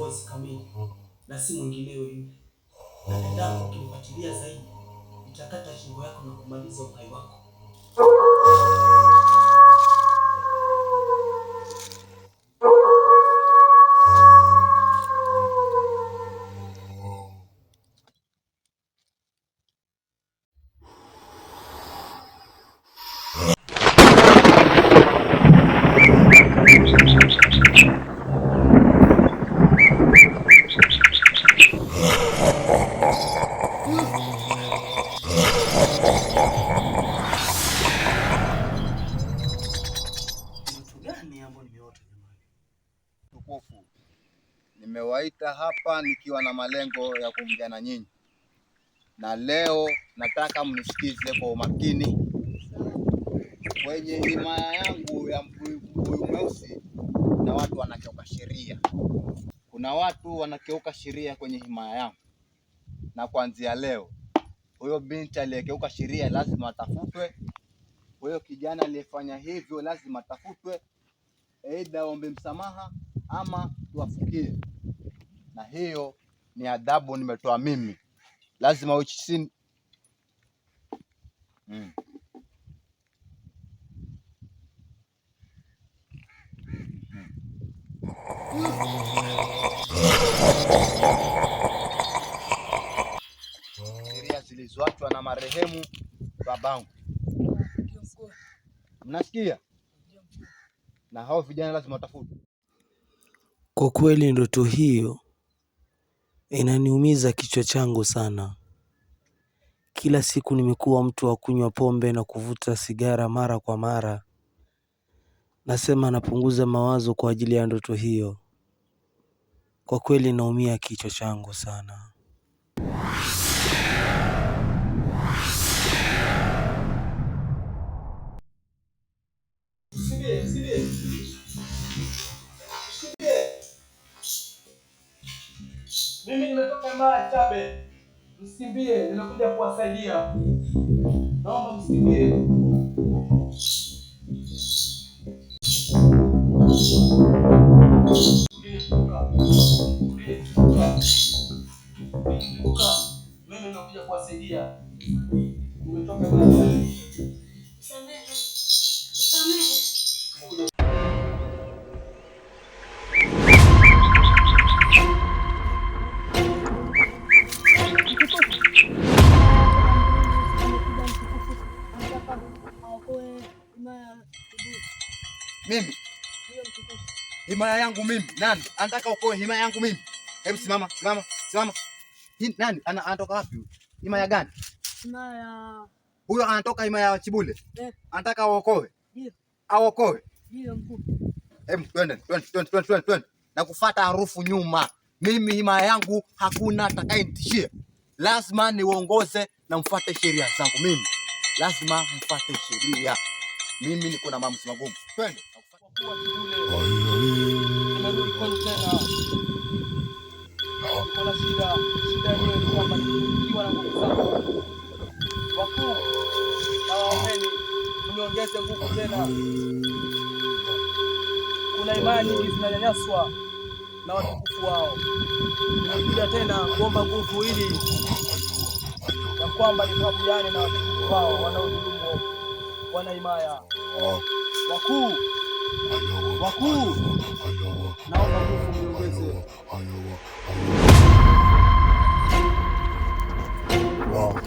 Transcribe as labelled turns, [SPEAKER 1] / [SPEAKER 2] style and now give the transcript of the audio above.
[SPEAKER 1] kiongozi kamili na si mwingineo yule, na endapo ukinifuatilia zaidi nitakata shingo yako na kumaliza uhai wako.
[SPEAKER 2] Tukufu, nimewaita hapa nikiwa na malengo ya kuongea na nyinyi, na leo nataka mnisikize kwa umakini. Kwenye himaya yangu ya Mbuyu Mweusi na watu wanakeuka sheria. Kuna watu wanakeuka sheria kwenye himaya yangu, na kuanzia leo huyo binti aliyekeuka sheria lazima atafutwe. Huyo kijana aliyefanya hivyo lazima atafutwe, aidha aombe msamaha ama tuwafukie. Na hiyo ni adhabu nimetoa mimi, lazima uchisini. Sheria zilizoachwa na marehemu babangu, mnasikia? Na hao vijana lazima watafutwe.
[SPEAKER 1] Kwa kweli ndoto hiyo inaniumiza kichwa changu sana. Kila siku nimekuwa mtu wa kunywa pombe na kuvuta sigara mara kwa mara. Nasema napunguza mawazo kwa ajili ya ndoto hiyo. Kwa kweli naumia kichwa changu sana. Mimi nimetoka Mara Chabe. Msimbie, ninakuja kuwasaidia. Naomba msimbie. Mimi ninakuja kuwasaidia. Nimetoka Mara Chabe.
[SPEAKER 2] Mimi himaya yangu mimi? Nani anataka ukoe himaya yangu mimi? Hebu simama. Nani anatoka wapi? Himaya gani?
[SPEAKER 3] Himaya
[SPEAKER 2] huyo anatoka himaya ya Chibule. Anataka aokoe. Ndio. Aokoe.
[SPEAKER 3] Ndio mkuu.
[SPEAKER 2] Hebu twende. Na kufuata harufu nyuma. Mimi himaya yangu hakuna atakayenitishia. Lazima niuongoze na mfuate sheria zangu mimi. Lazima mfuate sheria. Mimi niko na maamuzi magumu. Twende.
[SPEAKER 1] Nimerudi kwenu tena. Kuna shida yenyewe ni kwamba nikiwa na nguvu zangu. Wakuu, nawaombeni mniongeze nguvu tena. Kuna imani nyingi zinanyanyaswa na watukufu wao. Nimekuja tena kuomba nguvu ili ya kwamba nikabiliane na watukufu wao wanaodhulumu wana himaya. Wakuu, naomba nguvu mniongeze.
[SPEAKER 4] Wow.